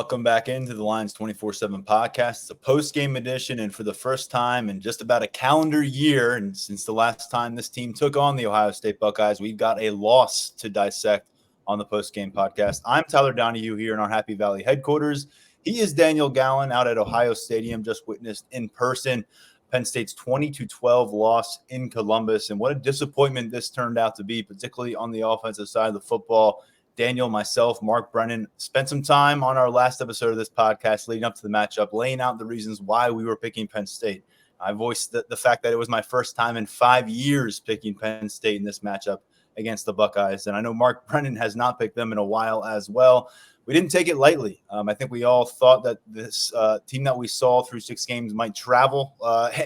welcome back into the Lions247 Podcast. It's a post-game edition, and for the first time in just about a calendar year, and since the last time this team took on the Ohio State Buckeyes, we've got a loss to dissect on the Postgame Podcast. I'm Tyler Donahue here in our Happy Valley headquarters. He is Daniel Gallen out at Ohio Stadium, just witnessed in person Penn State's 20-12 loss in Columbus, and what a disappointment this turned out to be, particularly on the offensive side of the football. Daniel, myself, Mark Brennan spent some time on our last episode of this podcast leading up to the matchup, laying out the reasons why we were picking Penn State. I voiced the fact that it was my first time in 5 years picking Penn State in this matchup against the Buckeyes. And I know Mark Brennan has not picked them in a while as well. We didn't take it lightly. I think we all thought that this team that we saw through 6 games might travel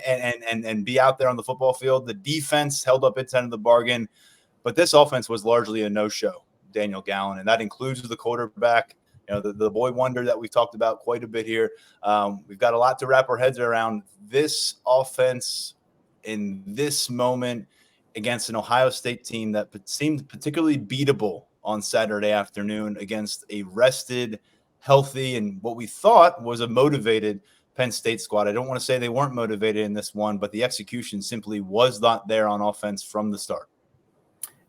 and be out there on the football field. The defense held up its end of the bargain, but this offense was largely a no-show. Daniel Gallen, and that includes the quarterback, the boy wonder that we've talked about quite a bit here. We've got a lot to wrap our heads around. This offense in this moment against an Ohio State team that seemed particularly beatable on Saturday afternoon against a rested, healthy, and what we thought was a motivated Penn State squad. I don't want to say they weren't motivated in this one, but the execution simply was not there on offense from the start.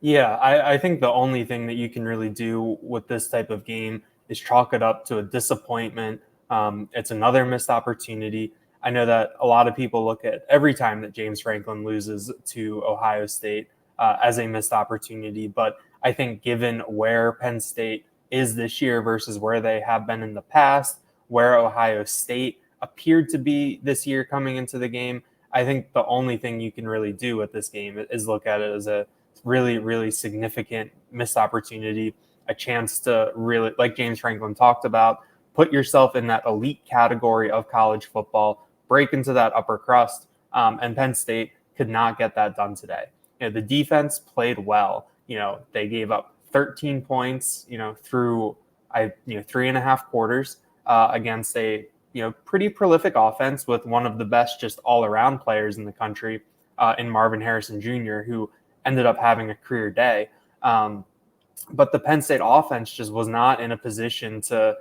Yeah, I think the only thing that you can really do with this type of game is chalk it up to a disappointment. It's another missed opportunity. I know that a lot of people look at every time that James Franklin loses to Ohio State as a missed opportunity. But I think given where Penn State is this year versus where they have been in the past, where Ohio State appeared to be this year coming into the game, I think the only thing you can really do with this game is look at it as a really, really significant missed opportunity, a chance to really, like James Franklin talked about, put yourself in that elite category of college football, break into that upper crust, and Penn State could not get that done today. The defense played well. They gave up 13 points, through 3.5 quarters against a pretty prolific offense with one of the best just all-around players in the country in Marvin Harrison Jr., who ended up having a career day. But the Penn State offense just was not in a position to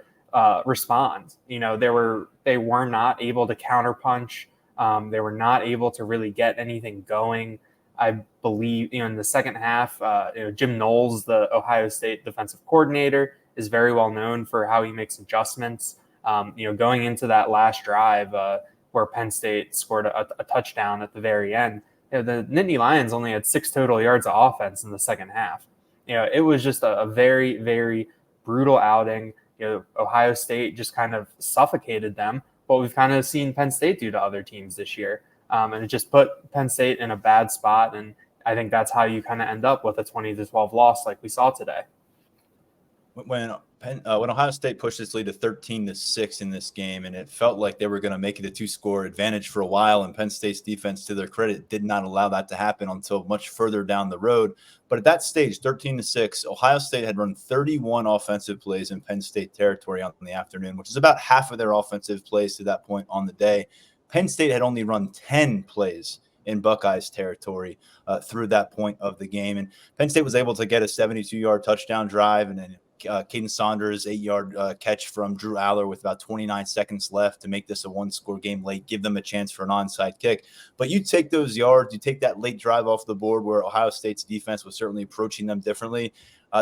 respond. They were not able to counterpunch. They were not able to really get anything going. I believe, in the second half, Jim Knowles, the Ohio State defensive coordinator, is very well known for how he makes adjustments. Going into that last drive where Penn State scored a touchdown at the very end, the Nittany Lions only had 6 total yards of offense in the second half. It was just a very, very brutal outing. Ohio State just kind of suffocated them, but we've kind of seen Penn State do to other teams this year. And it just put Penn State in a bad spot. And I think that's how you kind of end up with a 20-12 loss like we saw today. When Ohio State pushed its lead to 13-6 in this game, and it felt like they were going to make it a 2-score advantage for a while, and Penn State's defense, to their credit, did not allow that to happen until much further down the road. But at that stage, 13-6, Ohio State had run 31 offensive plays in Penn State territory on the afternoon, which is about half of their offensive plays to that point on the day. Penn State had only run 10 plays in Buckeyes territory through that point of the game. And Penn State was able to get a 72-yard touchdown drive, and then Caden Saunders' 8-yard catch from Drew Allar with about 29 seconds left to make this a 1-score game late, give them a chance for an onside kick. But you take those yards, you take that late drive off the board where Ohio State's defense was certainly approaching them differently.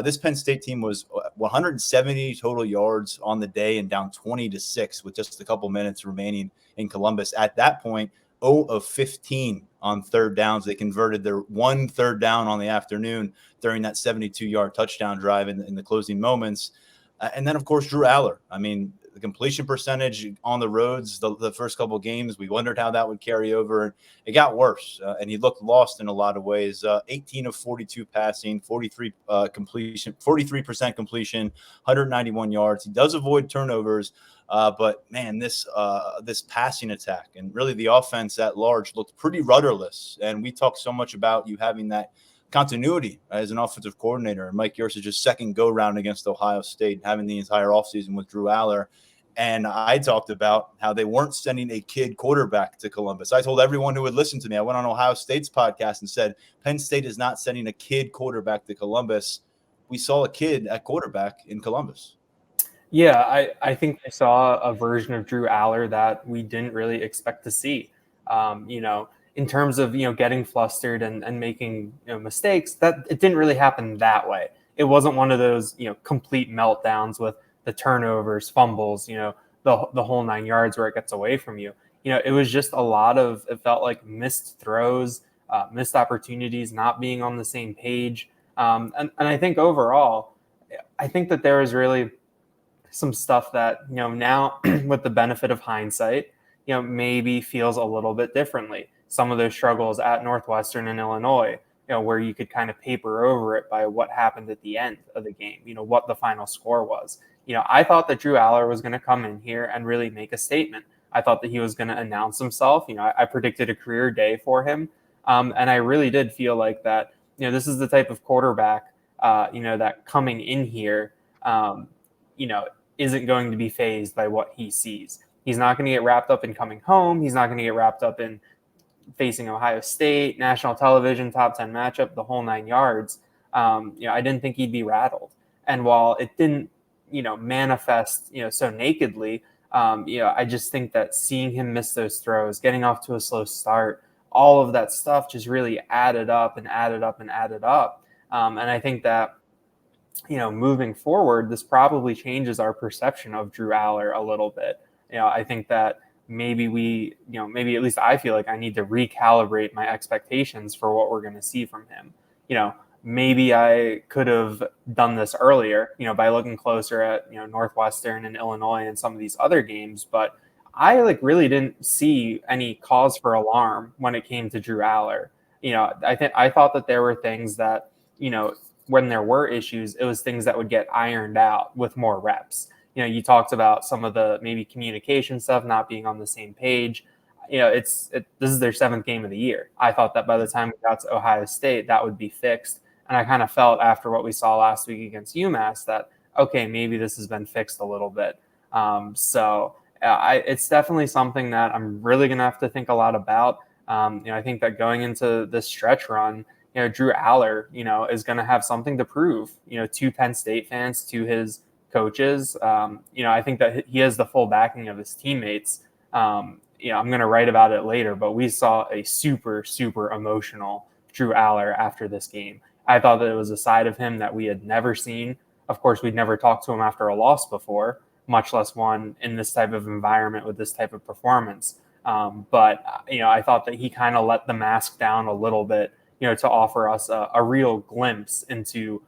This Penn State team was 170 total yards on the day and down 20-6 with just a couple minutes remaining in Columbus. At that point, 0 of 15 on third downs. They converted their 1 third down on the afternoon during that 72-yard touchdown drive in the closing moments. And then, of course, Drew Allar. I mean, the completion percentage on the roads the first couple of games, we wondered how that would carry over. And it got worse, and he looked lost in a lot of ways. 18 of 42 passing, 43% completion, 191 yards. He does avoid turnovers. But man, this passing attack and really the offense at large looked pretty rudderless. And we talked so much about you having that continuity as an offensive coordinator, and Mike Yurcich's second go round against Ohio State, having the entire offseason with Drew Allar. And I talked about how they weren't sending a kid quarterback to Columbus. I told everyone who would listen to me, I went on Ohio State's podcast and said, Penn State is not sending a kid quarterback to Columbus. We saw a kid at quarterback in Columbus. Yeah, I think I saw a version of Drew Allar that we didn't really expect to see. In terms of, getting flustered and making, mistakes, that it didn't really happen that way. It wasn't one of those, complete meltdowns with the turnovers, fumbles, the whole 9 yards where it gets away from you. It was just a lot of, it felt like missed throws, missed opportunities, not being on the same page. And I think overall, I think that there was really some stuff that, now with the benefit of hindsight, maybe feels a little bit differently. Some of those struggles at Northwestern and Illinois, where you could kind of paper over it by what happened at the end of the game, what the final score was. I thought that Drew Allar was going to come in here and really make a statement. I thought that he was going to announce himself. I predicted a career day for him. And I really did feel like that, this is the type of quarterback, that coming in here, you know, isn't going to be fazed by what he sees. He's not going to get wrapped up in coming home. He's not going to get wrapped up in facing Ohio State, national television, top 10 matchup, the whole 9 yards. I didn't think he'd be rattled. And while it didn't, manifest, so nakedly, I just think that seeing him miss those throws, getting off to a slow start, all of that stuff just really added up and added up and added up. And I think that, moving forward, this probably changes our perception of Drew Allar a little bit. I think that maybe maybe at least I feel like I need to recalibrate my expectations for what we're going to see from him. Maybe I could have done this earlier, by looking closer at, Northwestern and Illinois and some of these other games, but I really didn't see any cause for alarm when it came to Drew Allar. I thought that there were things that, when there were issues, it was things that would get ironed out with more reps. You talked about some of the maybe communication stuff, not being on the same page. This is their 7th game of the year. I thought that by the time we got to Ohio State, that would be fixed. And I kind of felt after what we saw last week against UMass that, okay, maybe this has been fixed a little bit. It's definitely something that I'm really going to have to think a lot about. I think that going into this stretch run, Drew Allar, is going to have something to prove, to Penn State fans, to his coaches. I think that he has the full backing of his teammates. I'm going to write about it later, but we saw a super, super emotional Drew Allar after this game. I thought that it was a side of him that we had never seen. Of course, we'd never talked to him after a loss before, much less one in this type of environment with this type of performance. But I thought that he kind of let the mask down a little bit, to offer us a real glimpse into,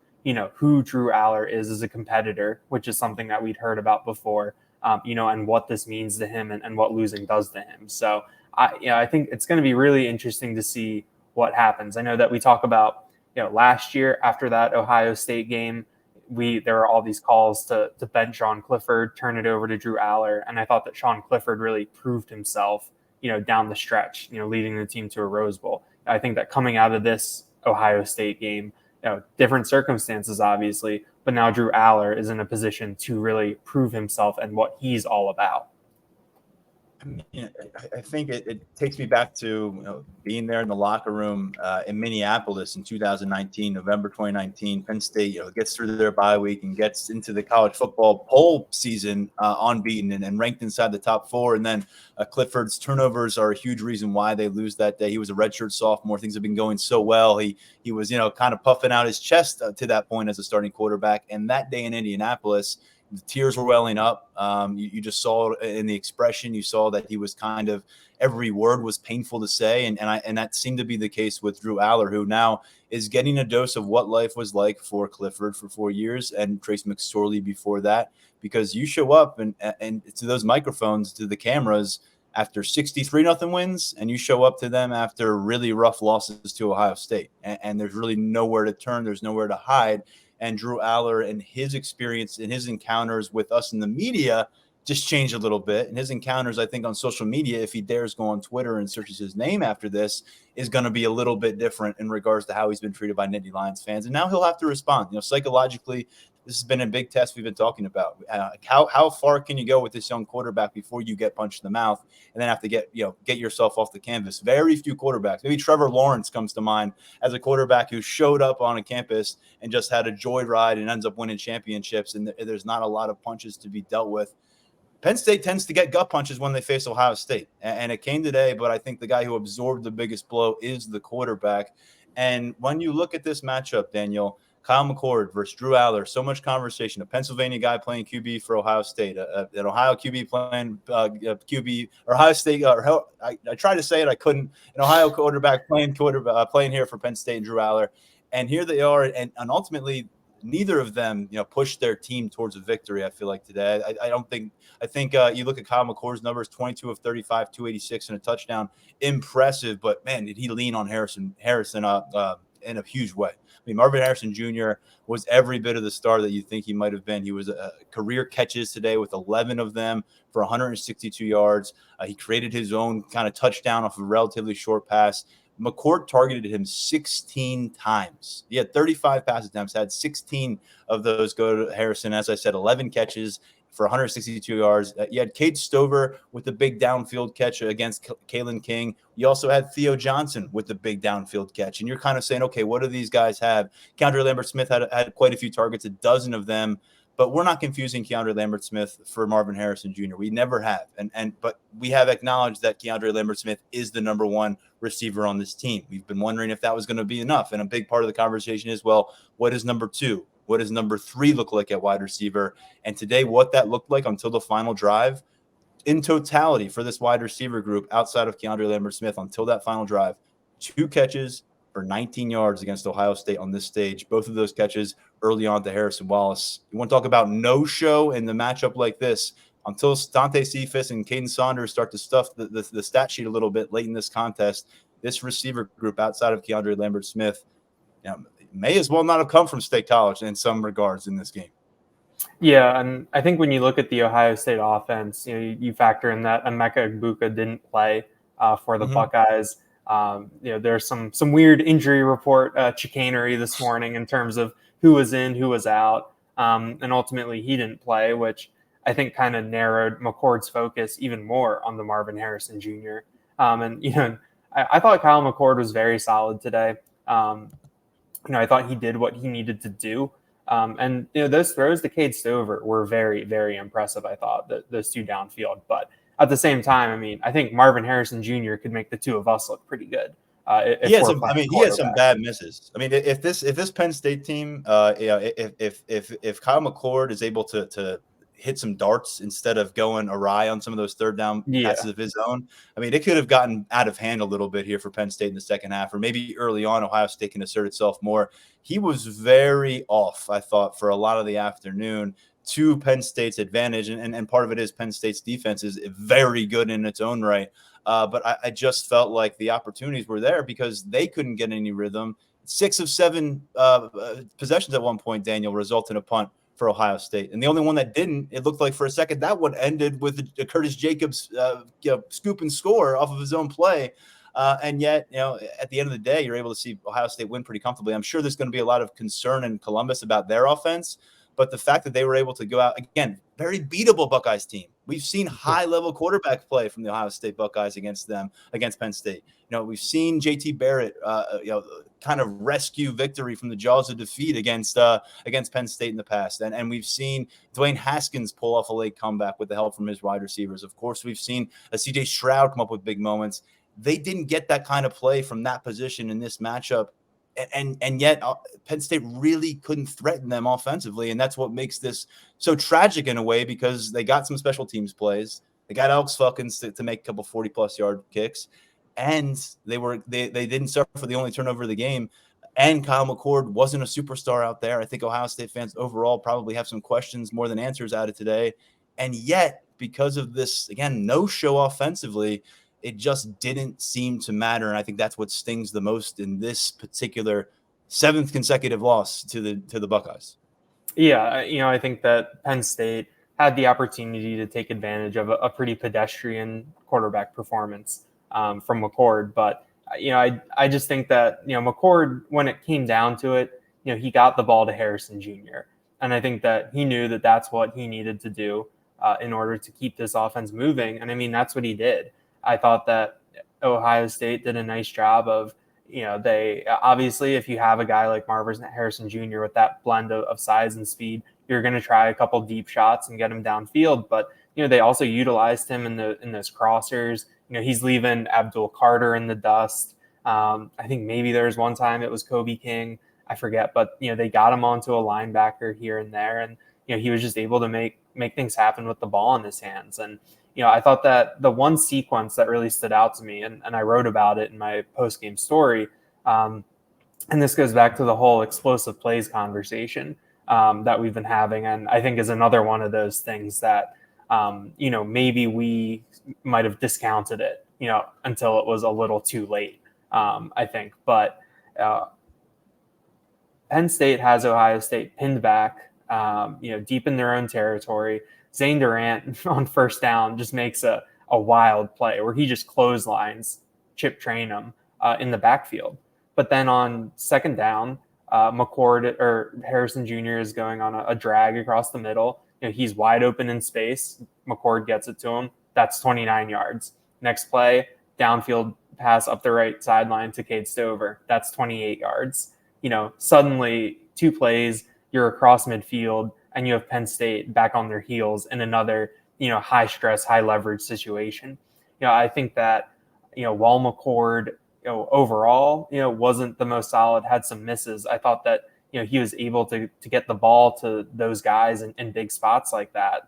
who Drew Allar is as a competitor, which is something that we'd heard about before, and what this means to him and what losing does to him. So I think it's going to be really interesting to see what happens. I know that we talk about, last year after that Ohio State game, there were all these calls to bench Sean Clifford, turn it over to Drew Allar. And I thought that Sean Clifford really proved himself, down the stretch, leading the team to a Rose Bowl. I think that coming out of this Ohio State game, different circumstances, obviously, but now Drew Allar is in a position to really prove himself and what he's all about. I think it takes me back to being there in the locker room in Minneapolis in 2019, November 2019. Penn State gets through their bye week and gets into the college football poll season unbeaten and ranked inside the top 4. And then Clifford's turnovers are a huge reason why they lose that day. He was a redshirt sophomore. Things have been going so well. He was kind of puffing out his chest to that point as a starting quarterback. And that day in Indianapolis, the tears were welling up. You just saw in the expression. You saw that he was kind of every word was painful to say, and that seemed to be the case with Drew Allar, who now is getting a dose of what life was like for Clifford for 4 years and Trace McSorley before that. Because you show up and to those microphones, to the cameras after 63-0 wins, and you show up to them after really rough losses to Ohio State, and there's really nowhere to turn. There's nowhere to hide. And Drew Allar and his experience and his encounters with us in the media just changed a little bit. And his encounters, I think, on social media, if he dares go on Twitter and searches his name after this, is going to be a little bit different in regards to how he's been treated by Nittany Lions fans. And now he'll have to respond. Psychologically, this has been a big test we've been talking about. How far can you go with this young quarterback before you get punched in the mouth and then have to get yourself off the canvas? Very few quarterbacks. Maybe Trevor Lawrence comes to mind as a quarterback who showed up on a campus and just had a joyride and ends up winning championships, and there's not a lot of punches to be dealt with. Penn State tends to get gut punches when they face Ohio State, and it came today, but I think the guy who absorbed the biggest blow is the quarterback. And when you look at this matchup, Daniel, Kyle McCord versus Drew Allar, so much conversation. A Pennsylvania guy playing QB for Ohio State, an Ohio QB playing QB, or Ohio State. I tried to say it, I couldn't. An Ohio quarterback playing here for Penn State and Drew Allar. And here they are, and ultimately, neither of them, pushed their team towards a victory. I feel like today, I think you look at Kyle McCord's numbers: 22 of 35, 286, and a touchdown. Impressive, but man, did he lean on Harrison in a huge way. I mean, Marvin Harrison Jr. was every bit of the star that you think he might have been. He was career catches today with 11 of them for 162 yards. He created his own kind of touchdown off a relatively short pass. McCord targeted him 16 times. He had 35 pass attempts, had 16 of those go to Harrison. As I said, 11 catches for 162 yards. You had Cade Stover with the big downfield catch against Kalen King. You also had Theo Johnson with the big downfield catch. And you're kind of saying, okay, what do these guys have? Keandre Lambert-Smith had quite a few targets, a dozen of them. But we're not confusing Keandre Lambert-Smith for Marvin Harrison Jr. We never have. But we have acknowledged that Keandre Lambert-Smith is the number one receiver on this team. We've been wondering if that was going to be enough. And a big part of the conversation is, well, what is number two? What does number three look like at wide receiver? And today, what that looked like until the final drive, in totality for this wide receiver group outside of Keandre Lambert-Smith until that final drive, 2 catches for 19 yards against Ohio State on this stage. Both of those catches early on to Harrison Wallace. You want to talk about no-show in the matchup like this, until Dante Cephas and Caden Saunders start to stuff the stat sheet a little bit late in this contest, this receiver group outside of Keandre Lambert-Smith may as well not have come from State College in some regards in this game. Yeah, and I think when you look at the Ohio State offense, you factor in that Emeka Egbuka didn't play for the Buckeyes. There's some weird injury report chicanery this morning in terms of who was in, who was out, and ultimately he didn't play, which I think kind of narrowed McCord's focus even more on the Marvin Harrison Jr. I thought Kyle McCord was very solid today. I thought he did what he needed to do. And those throws to Cade Stover were very, very impressive, I thought, those two downfield. But at the same time, I think Marvin Harrison Jr. could make the two of us look pretty good. He had some bad misses. If this Penn State team, if Kyle McCord is able to hit some darts instead of going awry on some of those third down passes of his own, it could have gotten out of hand a little bit here for Penn State in the second half, or maybe early on Ohio State can assert itself more. He was very off, I thought, for a lot of the afternoon, to Penn State's advantage, and part of it is Penn State's defense is very good in its own right. But I just felt like the opportunities were there because they couldn't get any rhythm. 6 of 7 possessions at one point, Daniel, result in a punt for Ohio State. And the only one that didn't, it looked like for a second, that one ended with a Curtis Jacobs scoop and score off of his own play. And yet, at the end of the day, you're able to see Ohio State win pretty comfortably. I'm sure there's going to be a lot of concern in Columbus about their offense, but the fact that they were able to go out, again, very beatable Buckeyes team. We've seen high-level quarterback play from the Ohio State Buckeyes against Penn State. We've seen JT Barrett, kind of rescue victory from the jaws of defeat against Penn State in the past. And we've seen Dwayne Haskins pull off a late comeback with the help from his wide receivers. Of course, we've seen a CJ Stroud come up with big moments. They didn't get that kind of play from that position in this matchup. And yet Penn State really couldn't threaten them offensively. And that's what makes this so tragic in a way, because they got some special teams plays. They got Alex Fuckins to make a couple 40-plus yard kicks. And they didn't suffer for the only turnover of the game. And Kyle McCord wasn't a superstar out there. I think Ohio State fans overall probably have some questions more than answers out of today. And yet, because of this, again, no-show offensively, it just didn't seem to matter. And I think that's what stings the most in this particular 7th consecutive loss to the Buckeyes. Yeah, I think that Penn State had the opportunity to take advantage of a pretty pedestrian quarterback performance from McCord. But, I just think that, McCord, when it came down to it, he got the ball to Harrison Jr. And I think that he knew that that's what he needed to do in order to keep this offense moving. And I mean, that's what he did. I thought that Ohio State did a nice job of, they obviously, if you have a guy like Marvin Harrison Jr. with that blend of size and speed, you're going to try a couple deep shots and get him downfield. But, they also utilized him in those crossers. He's leaving Abdul Carter in the dust. I think maybe there was one time it was Kobe King. I forget, but they got him onto a linebacker here and there, and he was just able to make things happen with the ball in his hands. And I thought that the one sequence that really stood out to me, and I wrote about it in my post-game story, and this goes back to the whole explosive plays conversation that we've been having, and I think is another one of those things that maybe we might have discounted it, until it was a little too late, I think. But Penn State has Ohio State pinned back, deep in their own territory. Zane Durant on first down just makes a wild play where he just clotheslines Chip Trayanum in the backfield. But then on second down, McCord or Harrison Jr. is going on a drag across the middle. He's wide open in space. McCord gets it to him. That's 29 yards. Next play, downfield pass up the right sideline to Cade Stover. That's 28 yards. Suddenly 2 plays, you're across midfield, and you have Penn State back on their heels in another, high stress, high leverage situation. I think that, while McCord, overall, wasn't the most solid, had some misses. I thought that, he was able to get the ball to those guys in big spots like that,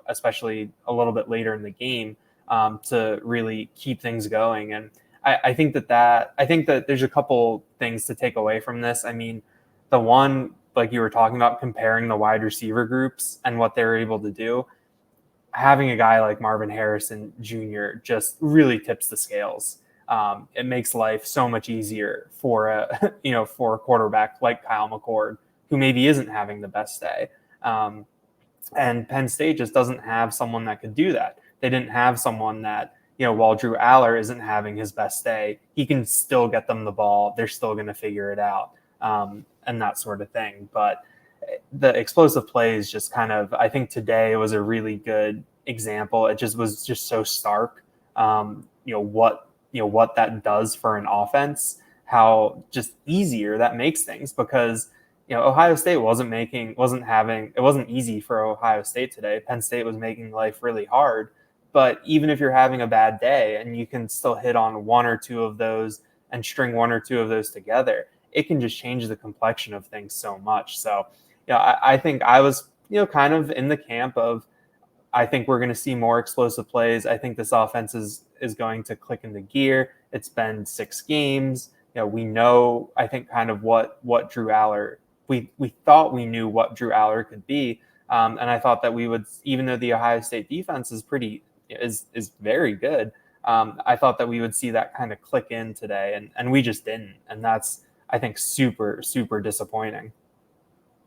especially a little bit later in the game, to really keep things going. And I think that there's a couple things to take away from this. I mean, the one, like you were talking about, comparing the wide receiver groups and what they're able to do, having a guy like Marvin Harrison Jr. just really tips the scales. It makes life so much easier for a quarterback like Kyle McCord, who maybe isn't having the best day. And Penn State just doesn't have someone that could do that. They didn't have someone that, while Drew Allar isn't having his best day, he can still get them the ball. They're still going to figure it out, and that sort of thing. But the explosive plays just kind of, I think today was a really good example. It just was just so stark, what that does for an offense, how just easier that makes things, because Ohio State it wasn't easy for Ohio State today. Penn State was making life really hard. But even if you're having a bad day and you can still hit on one or two of those and string one or two of those together, it can just change the complexion of things so much. So, I think I was, kind of in the camp of, I think we're going to see more explosive plays. I think this offense is going to click into gear. It's been 6 games. We know, I think, kind of what Drew Allar, we thought we knew what Drew Allar could be. And I thought that we would, even though the Ohio State defense is very good, I thought that we would see that kind of click in today, and we just didn't. And that's, I think, super, super disappointing.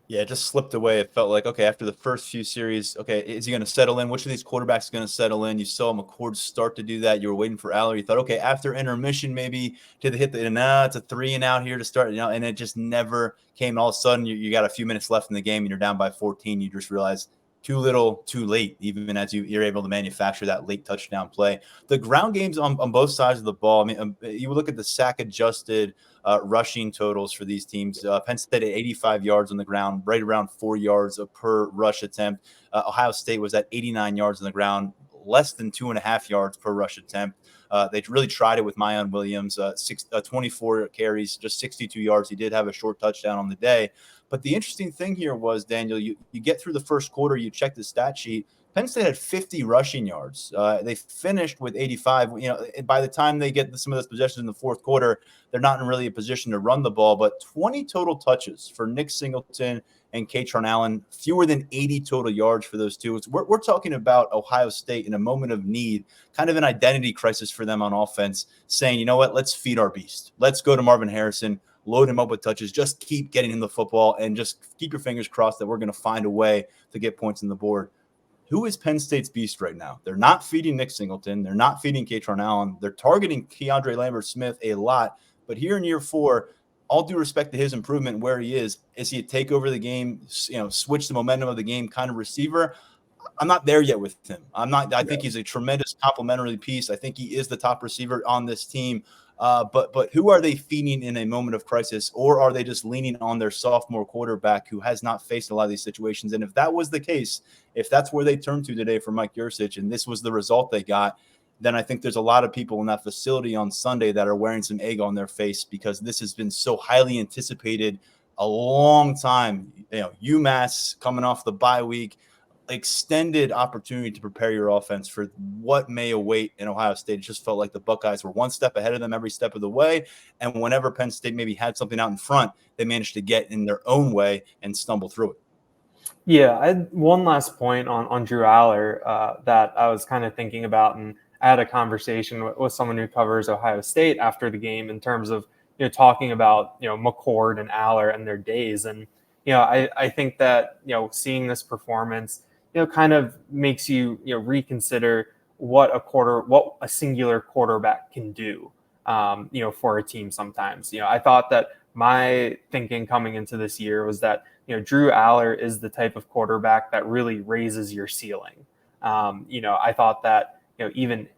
Yeah, it just slipped away. It felt like, okay, after the first few series, okay, is he going to settle in? Which of these quarterbacks is going to settle in? You saw McCord start to do that. You were waiting for Allar. You thought, okay, after intermission, maybe did they hit the, it's a 3-and-out here to start, and it just never came. All of a sudden, you got a few minutes left in the game and you're down by 14. You just realize too little, too late, even as you're able to manufacture that late touchdown play. The ground games on both sides of the ball, I mean, you look at the sack-adjusted rushing totals for these teams. Penn State at 85 yards on the ground, right around 4 yards per rush attempt. Ohio State was at 89 yards on the ground, less than 2.5 yards per rush attempt. They really tried it with Mayan Williams, 24 carries, just 62 yards. He did have a short touchdown on the day. But the interesting thing here was, Daniel, you get through the first quarter, you check the stat sheet. Penn State had 50 rushing yards. They finished with 85. By the time they get some of those possessions in the fourth quarter, they're not in really a position to run the ball. But 20 total touches for Nick Singleton and Kaytron Allen, fewer than 80 total yards for those two. We're talking about Ohio State in a moment of need, kind of an identity crisis for them on offense, saying, you know what, let's feed our beast. Let's go to Marvin Harrison, load him up with touches, just keep getting him the football, and just keep your fingers crossed that we're going to find a way to get points on the board. Who is Penn State's beast right now? They're not feeding Nick Singleton. They're not feeding Kaytron Allen. They're targeting Keandre Lambert-Smith a lot. But here in year 4, all due respect to his improvement where he is he a take over the game, switch the momentum of the game kind of receiver? I'm not there yet with him. I think he's a tremendous complementary piece. I think he is the top receiver on this team. But who are they feeding in a moment of crisis, or are they just leaning on their sophomore quarterback who has not faced a lot of these situations? And if that was the case, if that's where they turned to today for Mike Yurcich, and this was the result they got, then I think there's a lot of people in that facility on Sunday that are wearing some egg on their face, because this has been so highly anticipated a long time. UMass coming off the bye week, extended opportunity to prepare your offense for what may await in Ohio State. It just felt like the Buckeyes were one step ahead of them every step of the way. And whenever Penn State maybe had something out in front, they managed to get in their own way and stumble through it. Yeah, I had one last point on Drew Allar that I was kind of thinking about, and I had a conversation with someone who covers Ohio State after the game in terms of talking about McCord and Allar and their days. And I think that seeing this performance kind of makes you reconsider what a singular quarterback can do for a team sometimes. I thought that my thinking coming into this year was that Drew Allar is the type of quarterback that really raises your ceiling. I thought that even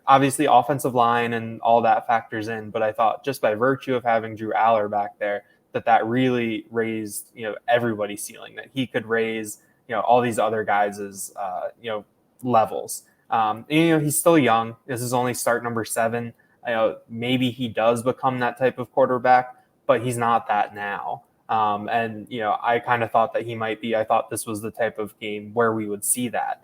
obviously offensive line and all that factors in, but I thought just by virtue of having Drew Allar back there, that really raised everybody's ceiling, that he could raise all these other guys' levels. He's still young. This is only start number 7. Maybe he does become that type of quarterback, but he's not that now. I kind of thought that he might be. I thought this was the type of game where we would see that,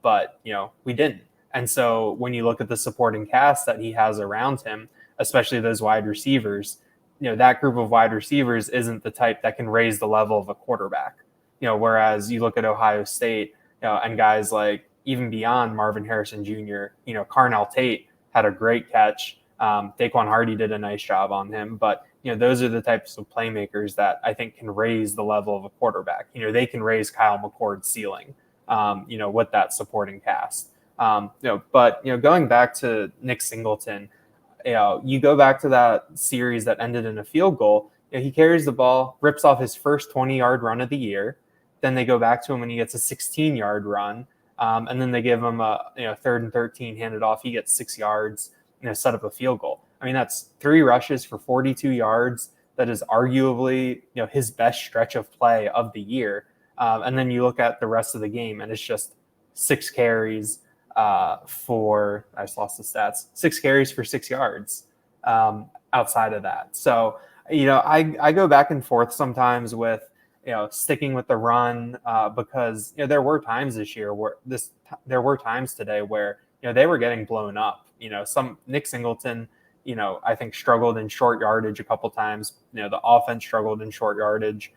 but we didn't. And so when you look at the supporting cast that he has around him, especially those wide receivers, that group of wide receivers isn't the type that can raise the level of a quarterback. Whereas you look at Ohio State, and guys like even beyond Marvin Harrison Jr., Carnell Tate had a great catch. Daquan Hardy did a nice job on him, but those are the types of playmakers that I think can raise the level of a quarterback. They can raise Kyle McCord's ceiling, with that supporting cast. But going back to Nick Singleton, you go back to that series that ended in a field goal. He carries the ball, rips off his first 20-yard run of the year. Then they go back to him and he gets a 16-yard run. And then they give him a 3rd and 13 handed off. He gets 6 yards, set up a field goal. I mean, that's 3 rushes for 42 yards. That is arguably his best stretch of play of the year. And then you look at the rest of the game and it's just 6 carries for, I just lost the stats, 6 carries for 6 yards outside of that. So, I go back and forth sometimes with, sticking with the run because, there were times this year there were times today where, they were getting blown up. Nick Singleton, I think struggled in short yardage a couple times. The offense struggled in short yardage.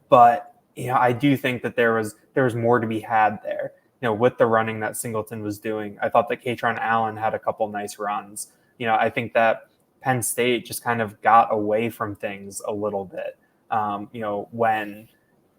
But, I do think that there was more to be had there. With the running that Singleton was doing. I thought that Katron Allen had a couple nice runs. I think that Penn State just kind of got away from things a little bit. When,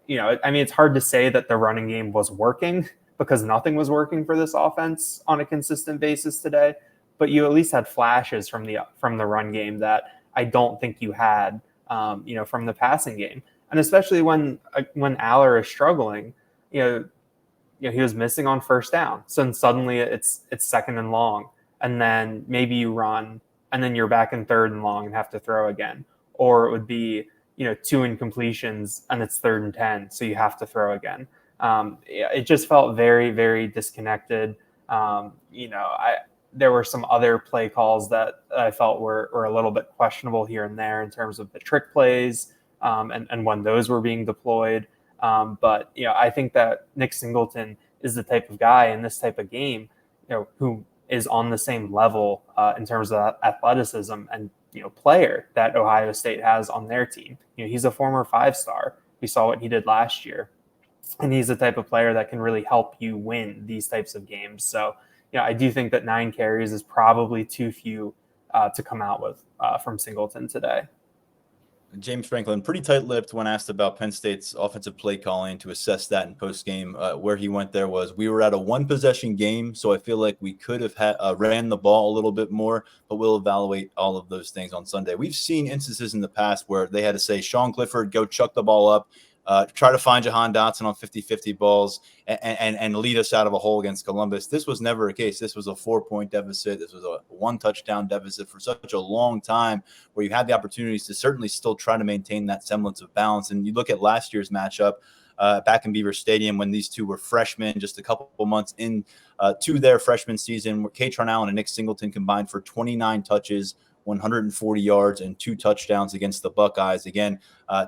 it's hard to say that the running game was working because nothing was working for this offense on a consistent basis today, but you at least had flashes from the run game that I don't think you had, from the passing game. And especially when Allar is struggling, he was missing on first down. So then suddenly it's 2nd and long, and then maybe you run, and then you're back in 3rd and long and have to throw again. Or it would be, 2 incompletions and it's 3rd and 10, so you have to throw again. It just felt very, very disconnected. There were some other play calls that I felt were a little bit questionable here and there in terms of the trick plays and when those were being deployed. But I think that Nick Singleton is the type of guy in this type of game, who is on the same level in terms of athleticism and player that Ohio State has on their team. He's a former 5-star. We saw what he did last year, and he's the type of player that can really help you win these types of games. So, I do think that 9 carries is probably too few to come out with from Singleton today. James Franklin, pretty tight-lipped when asked about Penn State's offensive play calling to assess that in post-game. Where he went there was, we were at a one-possession game, so I feel like we could have ran the ball a little bit more, but we'll evaluate all of those things on Sunday. We've seen instances in the past where they had to say, Sean Clifford, go chuck the ball up, try to find Jahan Dotson on 50-50 balls and lead us out of a hole against Columbus. This was never a case. This was a 4-point deficit. This was a one touchdown deficit for such a long time, where you had the opportunities to certainly still try to maintain that semblance of balance. And you look at last year's matchup back in Beaver Stadium when these two were freshmen, just a couple of months in to their freshman season, where Katron Allen and Nick Singleton combined for 29 touches, 140 yards, and 2 touchdowns against the Buckeyes. Again,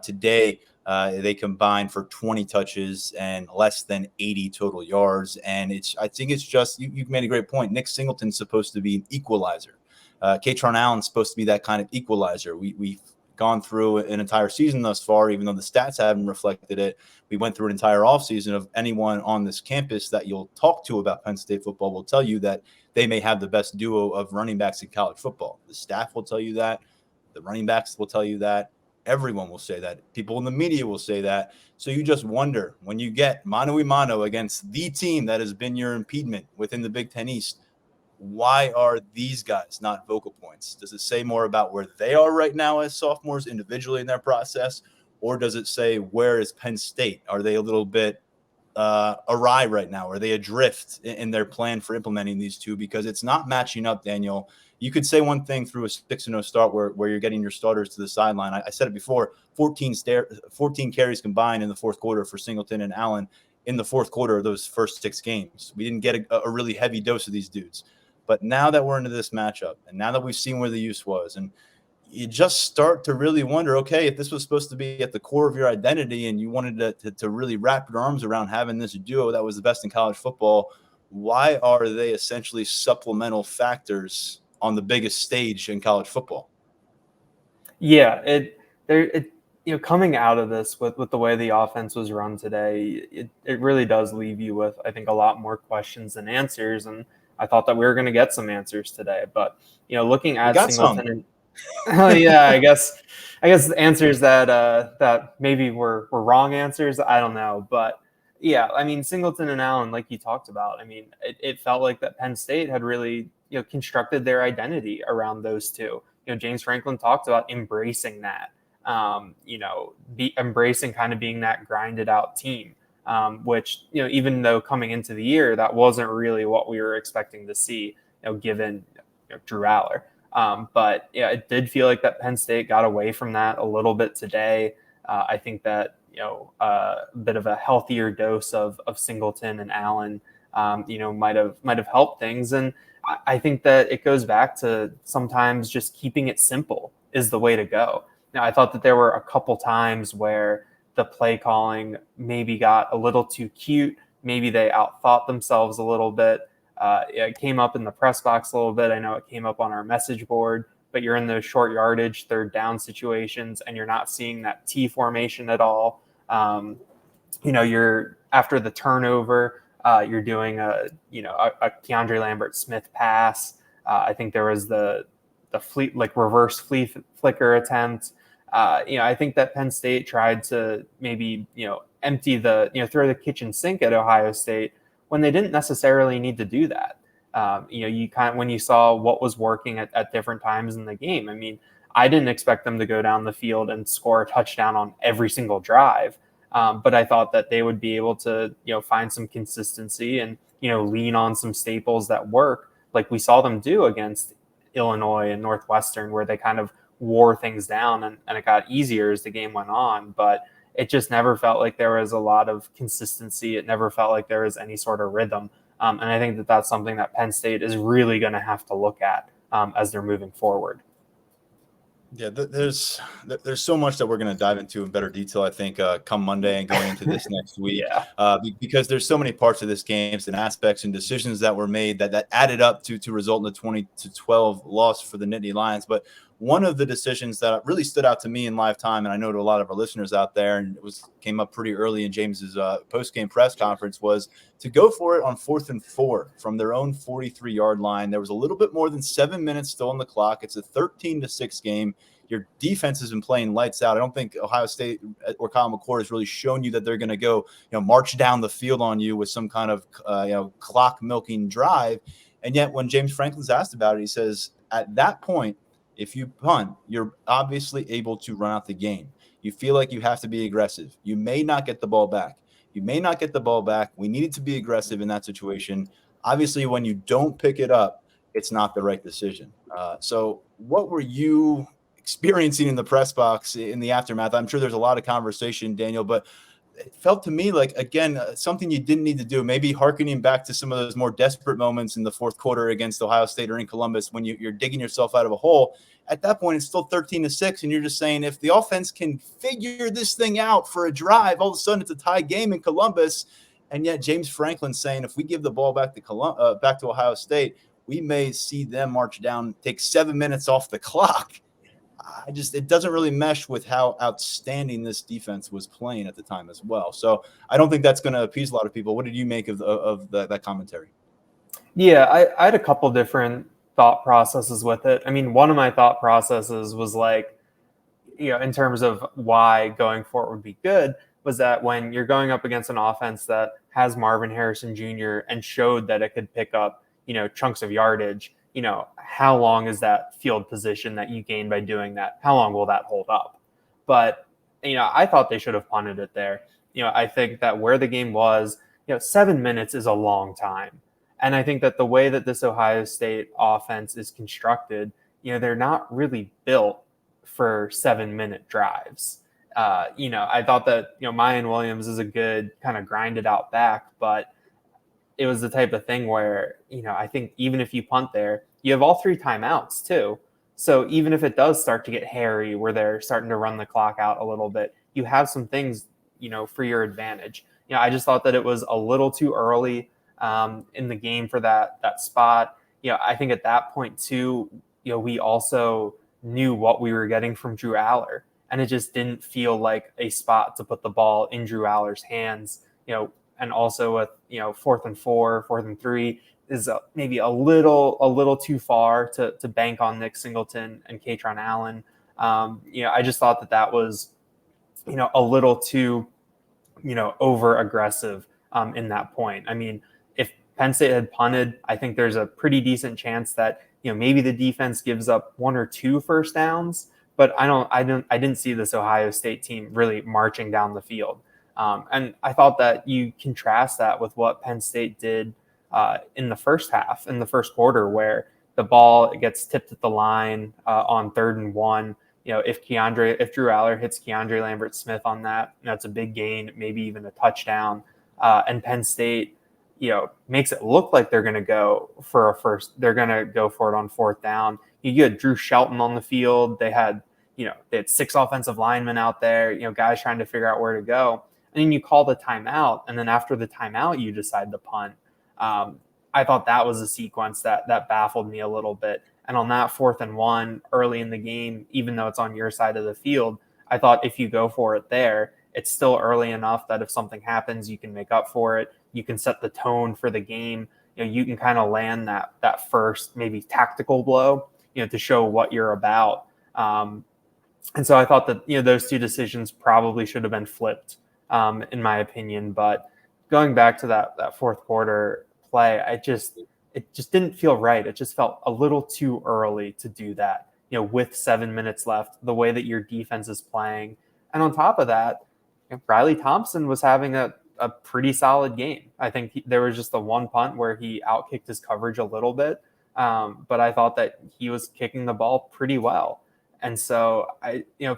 today, they combined for 20 touches and less than 80 total yards. And I think it's just, you've made a great point. Nick Singleton's supposed to be an equalizer. Katron Allen's supposed to be that kind of equalizer. We've gone through an entire season thus far, even though the stats haven't reflected it. We went through an entire offseason of anyone on this campus that you'll talk to about Penn State football will tell you that they may have the best duo of running backs in college football. The staff will tell you that. The running backs will tell you that. Everyone will say that. People in the media will say that. So you just wonder, when you get mano-a-mano against the team that has been your impediment within the Big Ten East, why are these guys not vocal points? Does it say more about where they are right now as sophomores individually in their process, or does it say, where is Penn State? Are they a little bit awry right now? Are they adrift in their plan for implementing these two? Because it's not matching up, Daniel. You could say one thing through a 6-0 start where you're getting your starters to the sideline. I said it before, 14 carries combined in the fourth quarter for Singleton and Allen in the fourth quarter of those first 6 games. We didn't get a really heavy dose of these dudes. But now that we're into this matchup, and now that we've seen where the use was, and you just start to really wonder, okay, if this was supposed to be at the core of your identity and you wanted to really wrap your arms around having this duo that was the best in college football, why are they essentially supplemental factors on the biggest stage in college football? Yeah, coming out of this with the way the offense was run today, it really does leave you with, I think, a lot more questions than answers. And I thought that we were going to get some answers today, but looking at Singleton, I guess the answers that maybe were wrong answers. I don't know, but yeah, I mean, Singleton and Allen, like you talked about, I mean, it felt like that Penn State had really constructed their identity around those two. James Franklin talked about embracing that, embracing kind of being that grinded out team. Which, even though coming into the year, that wasn't really what we were expecting to see, given Drew Allar. But yeah, it did feel like that Penn State got away from that a little bit today. I think that, a bit of a healthier dose of Singleton and Allen, might have helped things. And I think that it goes back to sometimes just keeping it simple is the way to go. Now, I thought that there were a couple times where the play calling maybe got a little too cute. Maybe they outthought themselves a little bit. It came up in the press box a little bit. I know it came up on our message board, but you're in those short yardage, third down situations, and you're not seeing that T formation at all. You're after the turnover, you're doing a Keandre Lambert-Smith pass. I think there was the reverse flicker attempt. I think that Penn State tried to maybe, empty throw the kitchen sink at Ohio State when they didn't necessarily need to do that. When you saw what was working at different times in the game, I mean, I didn't expect them to go down the field and score a touchdown on every single drive. But I thought that they would be able to, find some consistency and, lean on some staples that work, like we saw them do against Illinois and Northwestern, where they kind of wore things down and it got easier as the game went on. But it just never felt like there was a lot of consistency. It never felt like there was any sort of rhythm. And I think that that's something that Penn State is really going to have to look at as they're moving forward. Yeah, there's so much that we're going to dive into in better detail, I think, come Monday and going into this next week. Yeah. Because there's so many parts of this game and aspects and decisions that were made that added up to result in the 20-12 loss for the Nittany Lions. But one of the decisions that really stood out to me in live time, and I know to a lot of our listeners out there, and it came up pretty early in James's post-game press conference, was to go for it on 4th and 4 from their own 43-yard line. There was a little bit more than 7 minutes still on the clock. It's a 13-6 game. your defense has been playing lights out. I don't think Ohio State or Kyle McCord has really shown you that they're going to go, march down the field on you with some kind of, clock milking drive. And yet when James Franklin's asked about it, he says, at that point, if you punt, you're obviously able to run out the game. You feel like you have to be aggressive. You may not get the ball back. We needed to be aggressive in that situation. Obviously, when you don't pick it up, it's not the right decision. So what were you experiencing in the press box in the aftermath? I'm sure there's a lot of conversation, Daniel, but it felt to me like, again, something you didn't need to do, maybe hearkening back to some of those more desperate moments in the fourth quarter against Ohio State or in Columbus when you're digging yourself out of a hole. At that point, it's still 13-6, and you're just saying if the offense can figure this thing out for a drive, all of a sudden it's a tie game in Columbus. And yet James Franklin's saying if we give the ball back to Ohio State, we may see them march down, take 7 minutes off the clock. It doesn't really mesh with how outstanding this defense was playing at the time as well. So I don't think that's going to appease a lot of people. What did you make of that commentary? Yeah, I had a couple different thought processes with it. I mean, one of my thought processes was like, in terms of why going for it would be good, was that when you're going up against an offense that has Marvin Harrison Jr. and showed that it could pick up, chunks of yardage, how long is that field position that you gain by doing that? How long will that hold up? But, I thought they should have punted it there. I think that where the game was, 7 minutes is a long time. And I think that the way that this Ohio State offense is constructed, they're not really built for 7-minute drives. I thought that, Mayan Williams is a good kind of grinded out back, but it was the type of thing where, I think even if you punt there, you have all 3 timeouts too. So even if it does start to get hairy where they're starting to run the clock out a little bit, you have some things, for your advantage. I just thought that it was a little too early in the game for that spot. I think at that point too, we also knew what we were getting from Drew Allar, and it just didn't feel like a spot to put the ball in Drew Allar's hands, and also with, 4th and 4, 4th and 3 is maybe a little too far to bank on Nick Singleton and Katron Allen. I just thought that was, a little too, over aggressive in that point. I mean, if Penn State had punted, I think there's a pretty decent chance that, maybe the defense gives up 1 or 2 first downs, but I didn't see this Ohio State team really marching down the field. And I thought that you contrast that with what Penn State did in the first half, in the first quarter, where the ball gets tipped at the line on 3rd and 1. If Drew Allar hits Keandre Lambert-Smith on that, it's a big gain, maybe even a touchdown. And Penn State, makes it look like they're going to go for they're going to go for it on 4th down. You had Drew Shelton on the field. They had 6 offensive linemen out there, guys trying to figure out where to go. And then you call the timeout, and then after the timeout, you decide to punt. I thought that was a sequence that baffled me a little bit. And on that 4th and 1 early in the game, even though it's on your side of the field, I thought if you go for it there, it's still early enough that if something happens, you can make up for it. You can set the tone for the game. You can kind of land that first maybe tactical blow, to show what you're about. And so I thought that, those 2 decisions probably should have been flipped, in my opinion. But going back to that 4th quarter play, it just didn't feel right. It just felt a little too early to do that, with 7 minutes left, the way that your defense is playing. And on top of that, Riley Thompson was having a pretty solid game. I think there was just the one punt where he outkicked his coverage a little bit. But I thought that he was kicking the ball pretty well. And so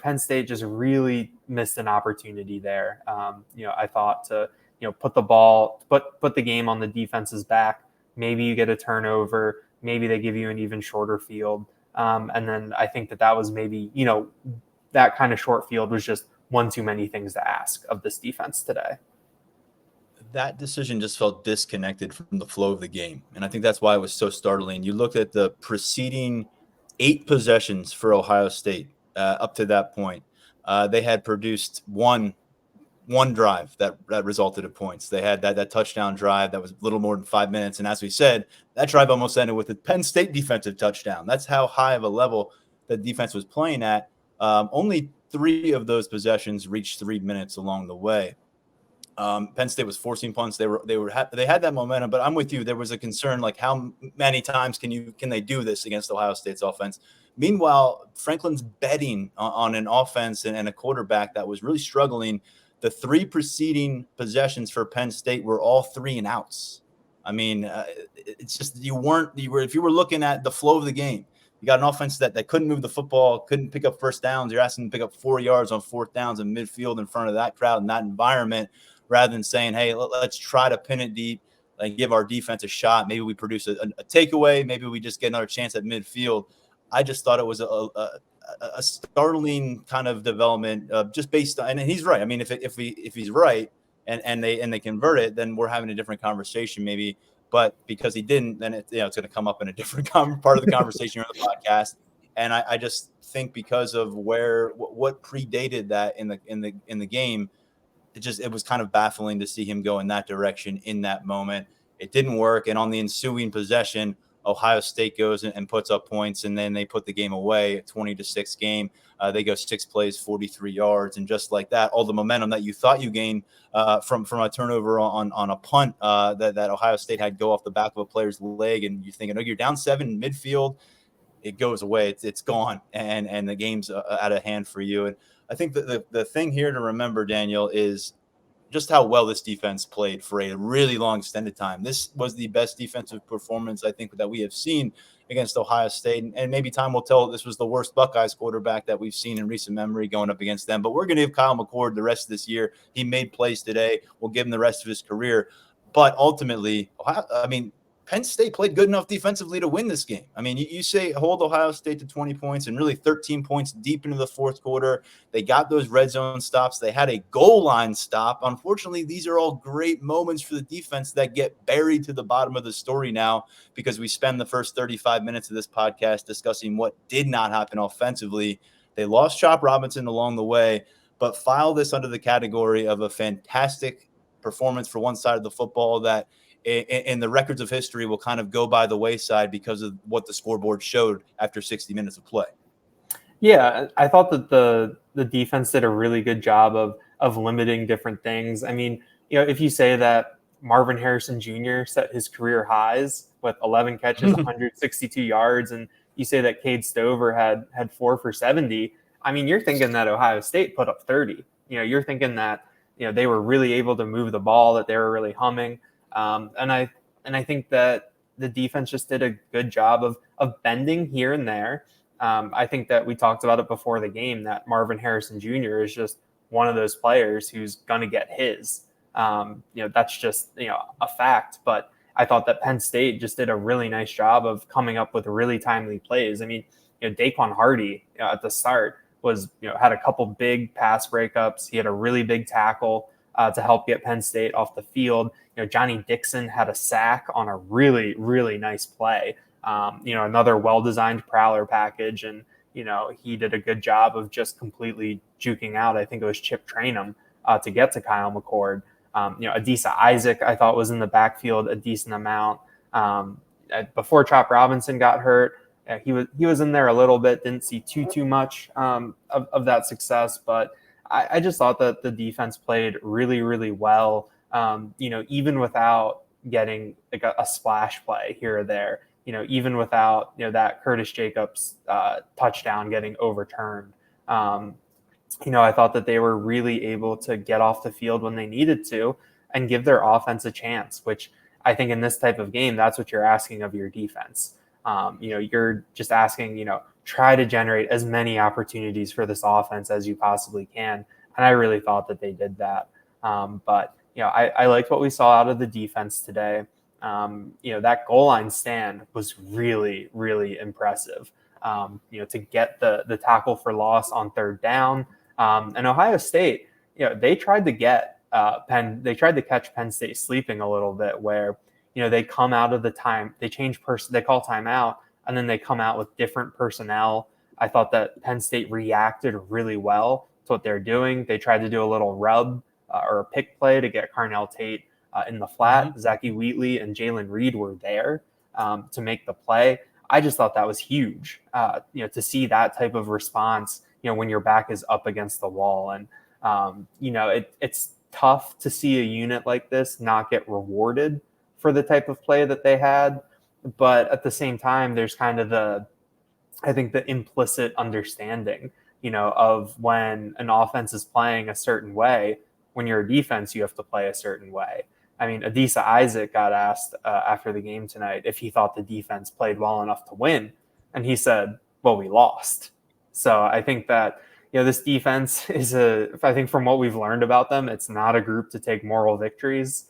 Penn State just really missed an opportunity there. I thought to, put the game on the defense's back. Maybe you get a turnover. Maybe they give you an even shorter field. And then I think that was maybe, that kind of short field was just one too many things to ask of this defense today. That decision just felt disconnected from the flow of the game. And I think that's why it was so startling. You looked at the preceding 8 possessions for Ohio State up to that point. They had produced one drive that resulted in points. They had that touchdown drive that was a little more than 5 minutes. And as we said, that drive almost ended with a Penn State defensive touchdown. That's how high of a level the defense was playing at. Only 3 of those possessions reached 3 minutes along the way. Penn State was forcing punts. They had that momentum, but I'm with you. There was a concern, like how many times can they do this against Ohio State's offense? Meanwhile, Franklin's betting on an offense and a quarterback that was really struggling. The 3 preceding possessions for Penn State were all 3 and outs. I mean, it's just if you were looking at the flow of the game, you got an offense that couldn't move the football, couldn't pick up first downs. You're asking them to pick up 4 yards on 4th downs in midfield in front of that crowd in that environment, rather than saying, hey, let's try to pin it deep and give our defense a shot. Maybe we produce a takeaway. Maybe we just get another chance at midfield. I just thought it was a startling kind of development, just based on, and he's right. I mean, if he's right and they convert it, then we're having a different conversation maybe. But because he didn't, then it's going to come up in a different part of the conversation or the podcast. And I just think because of what predated that in the game, it was kind of baffling to see him go in that direction in that moment. It didn't work. And on the ensuing possession, Ohio State goes and puts up points, and then they put the game away, 20-6 game. They go 6 plays, 43 yards. And just like that, all the momentum that you thought you gained from a turnover on a punt that Ohio State had go off the back of a player's leg, and you're thinking, oh, you're down 7 in midfield, it goes away. It's gone, and the game's out of hand for you. And I think that the thing here to remember, Daniel, is just how well this defense played for a really long extended time. This was the best defensive performance I think that we have seen against Ohio State. And maybe time will tell this was the worst Buckeyes quarterback that we've seen in recent memory going up against them. But we're going to give Kyle McCord the rest of this year. He made plays today. We'll give him the rest of his career. But ultimately, Penn State played good enough defensively to win this game. I mean, you say hold Ohio State to 20 points and really 13 points deep into the 4th quarter. They got those red zone stops. They had a goal line stop. Unfortunately, these are all great moments for the defense that get buried to the bottom of the story now because we spend the first 35 minutes of this podcast discussing what did not happen offensively. They lost Chop Robinson along the way, but file this under the category of a fantastic performance for one side of the football that in the records of history will kind of go by the wayside because of what the scoreboard showed after 60 minutes of play. Yeah, I thought that the defense did a really good job of limiting different things. I mean, if you say that Marvin Harrison Jr. set his career highs with 11 catches, 162 yards, and you say that Cade Stover had 4 for 70, I mean, you're thinking that Ohio State put up 30. You're thinking that they were really able to move the ball, that they were really humming. And I think that the defense just did a good job of bending here and there. I think that we talked about it before the game that Marvin Harrison Jr. is just one of those players who's going to get his. That's just a fact. But I thought that Penn State just did a really nice job of coming up with really timely plays. I mean, Daquan Hardy at the start was had a couple big pass breakups. He had a really big tackle to help get Penn State off the field. Johnny Dixon had a sack on a really, really nice play. Another well-designed prowler package. And, he did a good job of just completely juking out. I think it was Chip Trainum to get to Kyle McCord. Adisa Isaac, I thought, was in the backfield a decent amount. Before Chop Robinson got hurt, he was in there a little bit, didn't see too much of that success. But I just thought that the defense played really, really well. Even without getting like a splash play here or there, even without, that Curtis Jacobs touchdown getting overturned. I thought that they were really able to get off the field when they needed to and give their offense a chance, which I think in this type of game, that's what you're asking of your defense. You're just asking, try to generate as many opportunities for this offense as you possibly can. And I really thought that they did that. But I liked what we saw out of the defense today. That goal line stand was really, really impressive. To get the tackle for loss on 3rd down. And Ohio State, they tried to get they tried to catch Penn State sleeping a little bit where, they come out of the time, they call timeout, and then they come out with different personnel. I thought that Penn State reacted really well to what they're doing. They tried to do a little rub or a pick play to get Carnell Tate in the flat. Mm-hmm. Zachy Wheatley and Jalen Reed were there to make the play. I just thought that was huge, to see that type of response, when your back is up against the wall. And, it's tough to see a unit like this not get rewarded for the type of play that they had. But at the same time, there's kind of the implicit understanding, of when an offense is playing a certain way, when you're a defense, you have to play a certain way. I mean, Adisa Isaac got asked after the game tonight if he thought the defense played well enough to win. And he said, well, we lost. So I think that, this defense is I think from what we've learned about them, it's not a group to take moral victories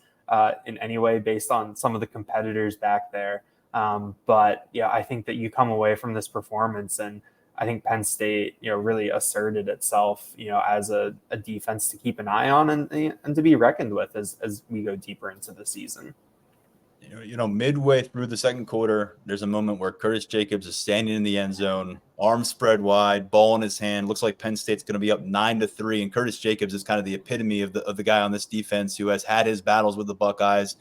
in any way based on some of the competitors back there. But I think that you come away from this performance, and I think Penn State, really asserted itself, as a defense to keep an eye on and to be reckoned with as we go deeper into the season. Midway through the second quarter, there's a moment where Curtis Jacobs is standing in the end zone, arms spread wide, ball in his hand. Looks like Penn State's going to be up 9-3, and Curtis Jacobs is kind of the epitome of the guy on this defense who has had his battles with the Buckeyes.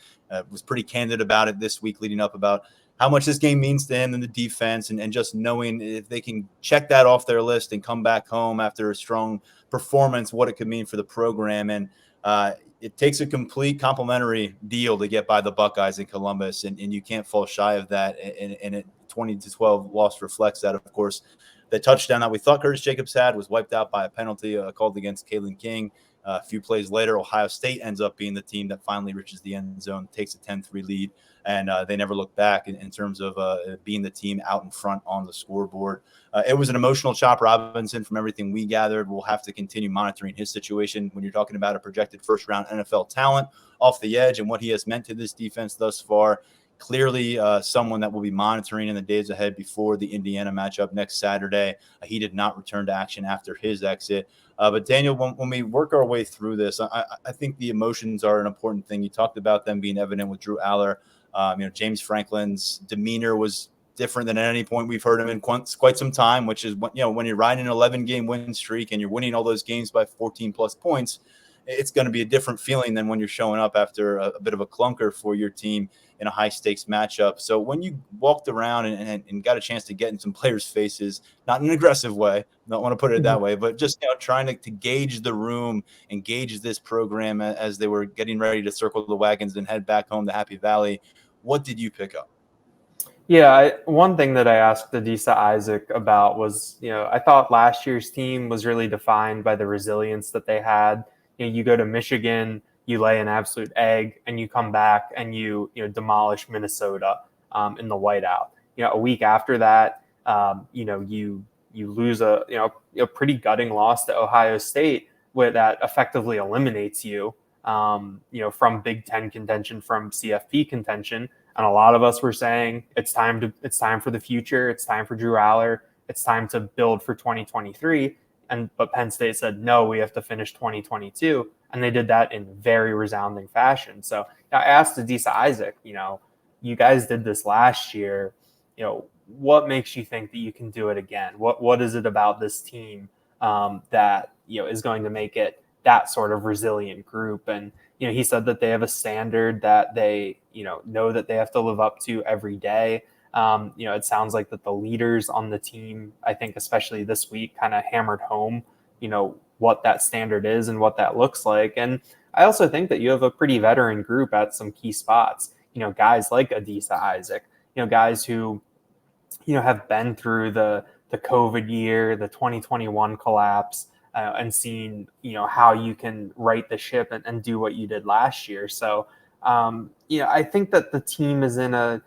Was pretty candid about it this week, leading up about how much this game means to him and the defense, and just knowing if they can check that off their list and come back home after a strong performance, what it could mean for the program. And it takes a complete complimentary deal to get by the Buckeyes in Columbus, and you can't fall shy of that. And it 20-12 loss reflects that. Of course, the touchdown that we thought Curtis Jacobs had was wiped out by a penalty called against Kalen King. A few plays later, Ohio State ends up being the team that finally reaches the end zone, takes a 10-3 lead, and they never look back in terms of being the team out in front on the scoreboard. It was an emotional Chop Robinson from everything we gathered. We'll have to continue monitoring his situation when you're talking about a projected first-round NFL talent off the edge and what he has meant to this defense thus far. Clearly someone that we'll be monitoring in the days ahead before the Indiana matchup next Saturday. He did not return to action after his exit. But Daniel, when we work our way through this, I think the emotions are an important thing. You talked about them being evident with Drew Allar. James Franklin's demeanor was different than at any point we've heard him in quite some time, which is when you're riding an 11-game win streak and you're winning all those games by 14-plus points, it's going to be a different feeling than when you're showing up after a bit of a clunker for your team in a high-stakes matchup. So when you walked around and got a chance to get in some players' faces, not in an aggressive way, don't want to put it that way, but just trying to gauge the room and gauge this program as they were getting ready to circle the wagons and head back home to Happy Valley, what did you pick up? Yeah, one thing that I asked Adisa Isaac about was, I thought last year's team was really defined by the resilience that they had. You go to Michigan, you lay an absolute egg, and you come back and you demolish Minnesota in the whiteout. A week after that, you lose a pretty gutting loss to Ohio State, where that effectively eliminates you, from Big Ten contention, from CFP contention. And a lot of us were saying it's time for the future. It's time for Drew Allar. It's time to build for 2023. But Penn State said, no, we have to finish 2022. And they did that in very resounding fashion. So I asked Adisa Isaac, you guys did this last year. What makes you think that you can do it again? What is it about this team that, is going to make it that sort of resilient group? And, he said that they have a standard that they, know that they have to live up to every day. It sounds like that the leaders on the team, I think, especially this week, kind of hammered home, what that standard is and what that looks like. And I also think that you have a pretty veteran group at some key spots, guys like Adisa Isaac, guys who, have been through the COVID year, the 2021 collapse, and seen, how you can right the ship and do what you did last year. So, I think that the team is in a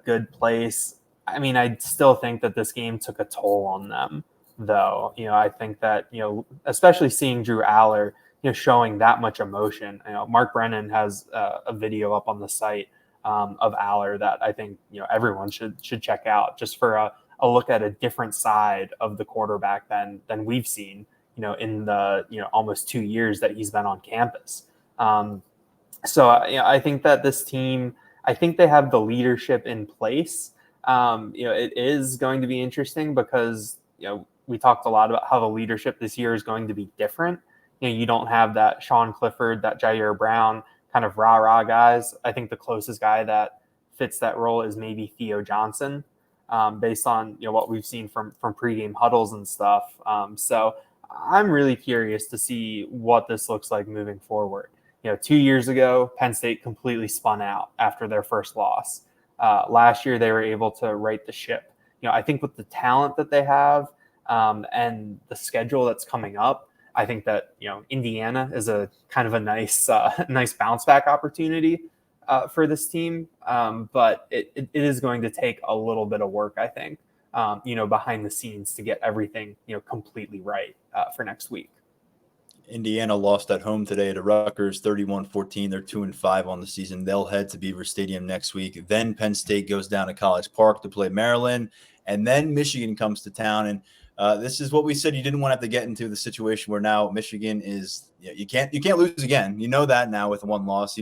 good place. I mean, I still think that this game took a toll on them, though. I think that, especially seeing Drew Allar, showing that much emotion. Mark Brennan has a video up on the site of Allar that I think, everyone should check out, just for a look at a different side of the quarterback than we've seen, in the, almost 2 years that he's been on campus. So I think that this team, I think they have the leadership in place. It is going to be interesting because, we talked a lot about how the leadership this year is going to be different. You don't have that Sean Clifford, that Jair Brown kind of rah-rah guys. I think the closest guy that fits that role is maybe Theo Johnson. based on what we've seen from pregame huddles and stuff. So I'm really curious to see what this looks like moving forward. 2 years ago, Penn State completely spun out after their first loss. Last year, they were able to right the ship. I think with the talent that they have and the schedule that's coming up, I think that Indiana is a kind of a nice bounce back opportunity for this team. But it is going to take a little bit of work, I think, behind the scenes to get everything completely right for next week. Indiana lost at home today to Rutgers, 31-14. They're 2-5 on the season. They'll head to Beaver Stadium next week. Then Penn State goes down to College Park to play Maryland, and then Michigan comes to town. And this is what we said you didn't want to have to get into the situation where now Michigan is you can't lose again. You know that now with one loss.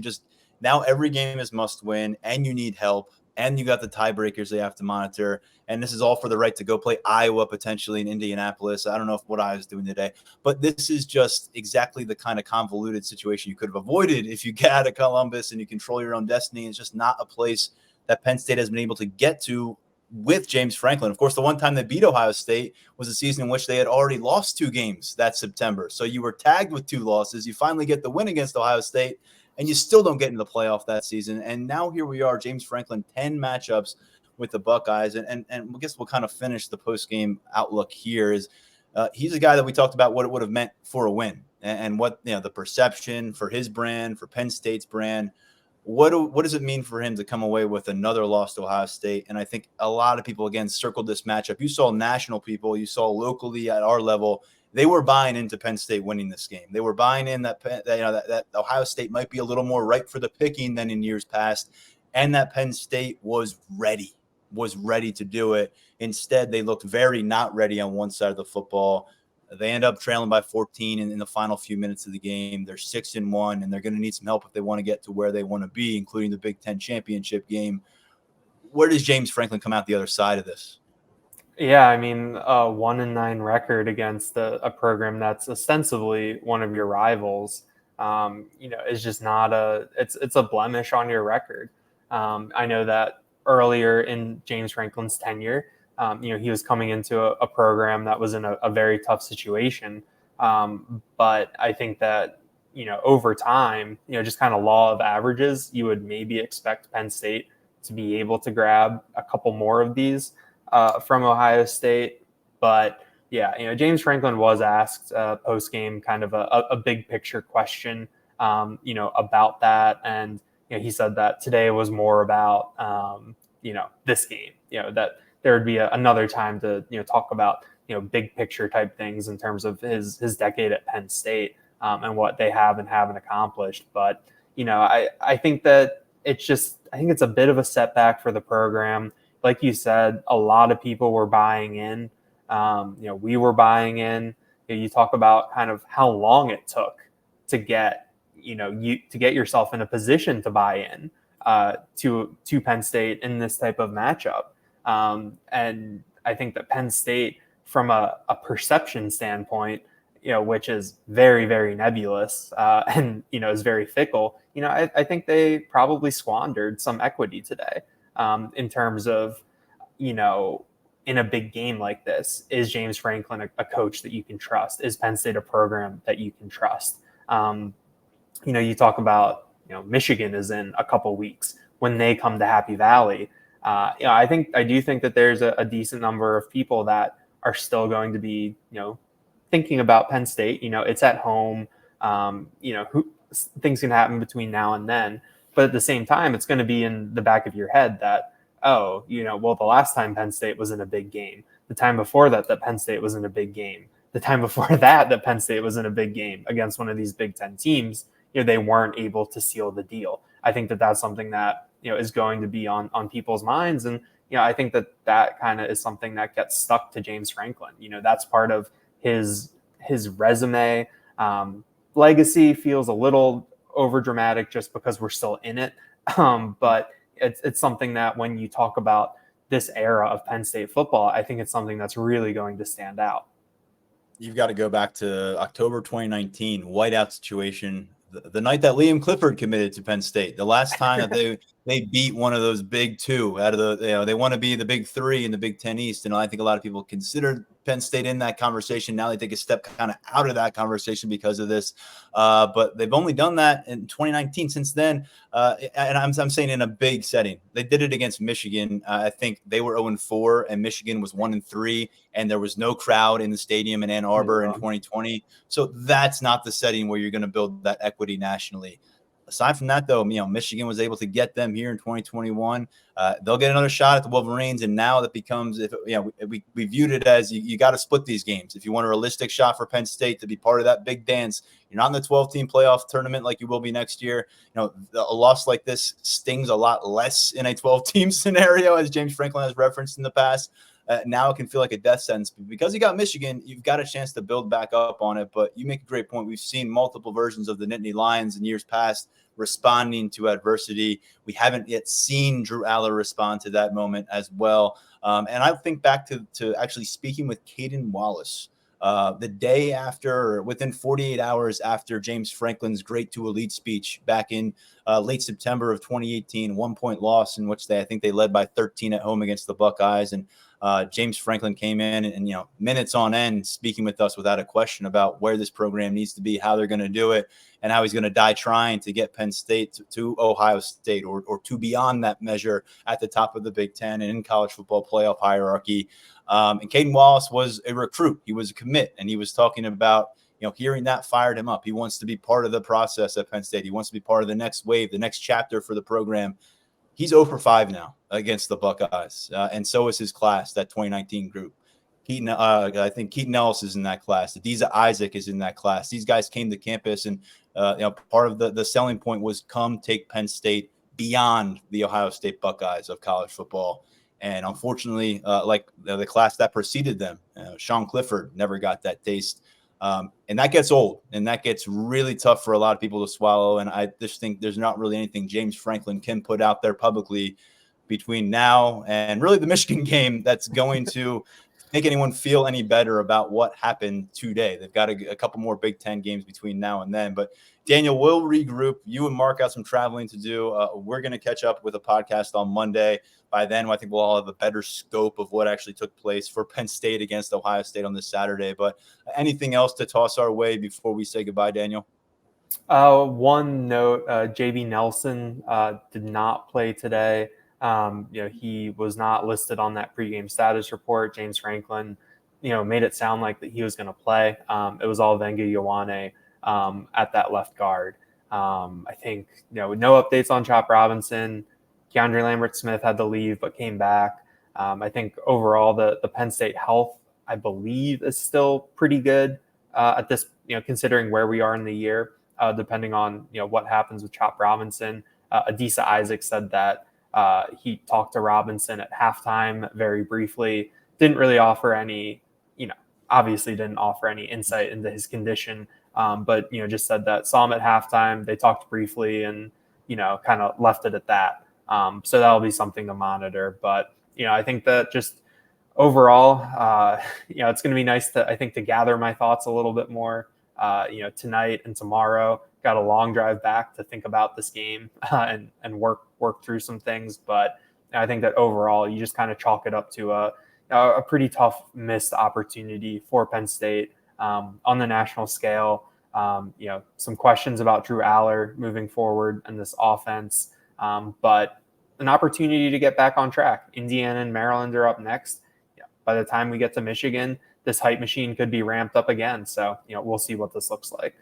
Now every game is must win, and you need help, and you got the tiebreakers they have to monitor. And this is all for the right to go play Iowa potentially in Indianapolis. I don't know what Iowa's doing today, but this is just exactly the kind of convoluted situation you could have avoided if you get out of Columbus and you control your own destiny. It's just not a place that Penn State has been able to get to with James Franklin. Of course, the one time they beat Ohio State was a season in which they had already lost 2 games that September. So you were tagged with 2 losses. You finally get the win against Ohio State, and you still don't get into the playoff that season. And now here we are, James Franklin, 10 matchups with the Buckeyes. And I guess we'll kind of finish the post-game outlook here is he's a guy that we talked about what it would have meant for a win and what, the perception for his brand, for Penn State's brand. What does it mean for him to come away with another loss to Ohio State? And I think a lot of people, again, circled this matchup. You saw national people, you saw locally at our level, they were buying into Penn State winning this game. They were buying in that Ohio State might be a little more ripe for the picking than in years past, and that Penn State was ready to do it. Instead, they looked very not ready on one side of the football. They end up trailing by 14 in the final few minutes of the game. They're 6-1, and they're going to need some help if they want to get to where they want to be, including the Big Ten championship game. Where does James Franklin come out the other side of this? Yeah, I mean, a 1-9 record against a program that's ostensibly one of your rivals, is just not it's a blemish on your record. I know that earlier in James Franklin's tenure, he was coming into a program that was in a very tough situation. But I think that, over time, just kind of law of averages, you would maybe expect Penn State to be able to grab a couple more of these from Ohio State. But yeah, James Franklin was asked post-game kind of a big picture question, about that. And, he said that today was more about, this game, that there would be another time to, talk about, big picture type things in terms of his decade at Penn State and what they have and haven't accomplished. But, I think that I think it's a bit of a setback for the program. Like you said, a lot of people were buying in. We were buying in. You talk about kind of how long it took to get, to get yourself in a position to buy in to Penn State in this type of matchup. And I think that Penn State, from a perception standpoint, which is very, very nebulous and, is very fickle, I think they probably squandered some equity today. In terms of, in a big game like this, is James Franklin a coach that you can trust? Is Penn State a program that you can trust? You talk about, Michigan is in a couple weeks when they come to Happy Valley. I do think that there's a decent number of people that are still going to be, thinking about Penn State. It's at home. Things can happen between now and then. But at the same time, it's going to be in the back of your head that, the last time Penn State was in a big game, the time before that Penn State was in a big game, the time before that Penn State was in a big game against one of these Big Ten teams, they weren't able to seal the deal. I think that that's something that, is going to be on people's minds. And, I think that kind of is something that gets stuck to James Franklin. That's part of his resume. Legacy feels a little over dramatic just because we're still in it. But it's something that when you talk about this era of Penn State football, I think it's something that's really going to stand out. You've got to go back to October 2019, whiteout situation the night that Liam Clifford committed to Penn State, the last time that they beat one of those big two out of the, they want to be the big three in the Big Ten East. And I think a lot of people consider Penn State in that conversation. Now they take a step kind of out of that conversation because of this. But they've only done that in 2019. Since then, and I'm saying in a big setting, they did it against Michigan. I think they were 0-4 and Michigan was 1-3, and there was no crowd in the stadium in Ann Arbor in 2020. So that's not the setting where you're going to build that equity nationally. Aside from that, though, Michigan was able to get them here in 2021. They'll get another shot at the Wolverines, and now that becomes, we viewed it as you got to split these games. If you want a realistic shot for Penn State to be part of that big dance, you're not in the 12-team playoff tournament like you will be next year. A loss like this stings a lot less in a 12-team scenario, as James Franklin has referenced in the past. Now it can feel like a death sentence. Because you got Michigan, you've got a chance to build back up on it. But you make a great point. We've seen multiple versions of the Nittany Lions in years past responding to adversity. We haven't yet seen Drew Allar respond to that moment as well. And I think back to actually speaking with Caden Wallace the day after, or within 48 hours after James Franklin's Great to Elite speech back in late September of 2018, 1-point loss in which I think they led by 13 at home against the Buckeyes. And James Franklin came in and minutes on end speaking with us without a question about where this program needs to be, how they're going to do it, and how he's going to die trying to get Penn State to Ohio State or to beyond that measure at the top of the Big Ten and in college football playoff hierarchy. And Caden Wallace was a recruit. He was a commit, and he was talking about hearing that fired him up. He wants to be part of the process at Penn State. He wants to be part of the next wave, the next chapter for the program. He's 0-for-5 now against the Buckeyes, and so is his class, that 2019 group. I think Keaton Ellis is in that class. Adiza Isaac is in that class. These guys came to campus, and part of the selling point was come take Penn State beyond the Ohio State Buckeyes of college football. And unfortunately, like the class that preceded them, Sean Clifford never got that taste. And that gets old, and that gets really tough for a lot of people to swallow. And I just think there's not really anything James Franklin can put out there publicly between now and really the Michigan game that's going to make anyone feel any better about what happened today. They've got a couple more Big Ten games between now and then. But Daniel, we'll regroup. You and Mark got some traveling to do. We're going to catch up with a podcast on Monday. By then, I think we'll all have a better scope of what actually took place for Penn State against Ohio State on this Saturday. But anything else to toss our way before we say goodbye, Daniel? One note, JB Nelson did not play today. He was not listed on that pregame status report. James Franklin, made it sound like that he was going to play. It was all Venga Ioane at that left guard. I think, no updates on Chop Robinson. Keandre Lambert-Smith had to leave but came back. I think overall the Penn State health, I believe, is still pretty good at this, considering where we are in the year, depending on, what happens with Chop Robinson. Adiza Isaac said that he talked to Robinson at halftime very briefly, didn't really offer any, obviously didn't offer any insight into his condition, but, just said that saw him at halftime. They talked briefly and, kind of left it at that. So that'll be something to monitor. But, I think that just overall, it's going to be nice to gather my thoughts a little bit more, tonight and tomorrow. Got a long drive back to think about this game and work through some things. But I think that overall, you just kind of chalk it up to a pretty tough missed opportunity for Penn State on the national scale. Some questions about Drew Allar moving forward in this offense. But an opportunity to get back on track. Indiana and Maryland are up next. By the time we get to Michigan, this hype machine could be ramped up again. So, we'll see what this looks like.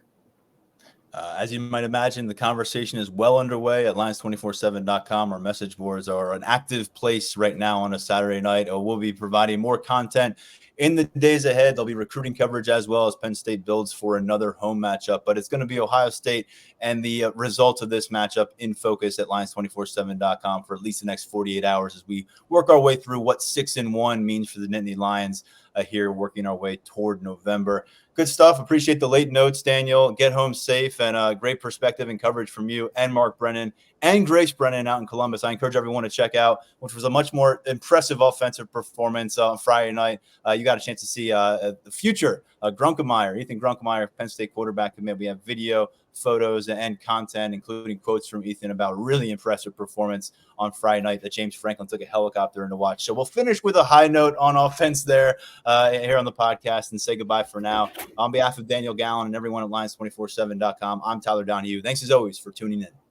As you might imagine, the conversation is well underway at Lions247.com. Our message boards are an active place right now on a Saturday night. We'll be providing more content in the days ahead. There'll be recruiting coverage as well as Penn State builds for another home matchup. But it's going to be Ohio State and the results of this matchup in focus at Lions247.com for at least the next 48 hours as we work our way through what 6-1 means for the Nittany Lions here, working our way toward November. Good stuff. Appreciate the late notes, Daniel. Get home safe, and great perspective and coverage from you and Mark Brennan and Grace Brennan out in Columbus. I encourage everyone to check out, which was a much more impressive offensive performance on Friday night. You got a chance to see the future Grunkemeyer, Ethan Grunkemeyer, Penn State quarterback. We have video, photos, and content, including quotes from Ethan about really impressive performance on Friday night that James Franklin took a helicopter in to watch. So we'll finish with a high note on offense there here on the podcast and say goodbye for now. On behalf of Daniel Gallen and everyone at Lions247.com, I'm Tyler Donahue. Thanks as always for tuning in.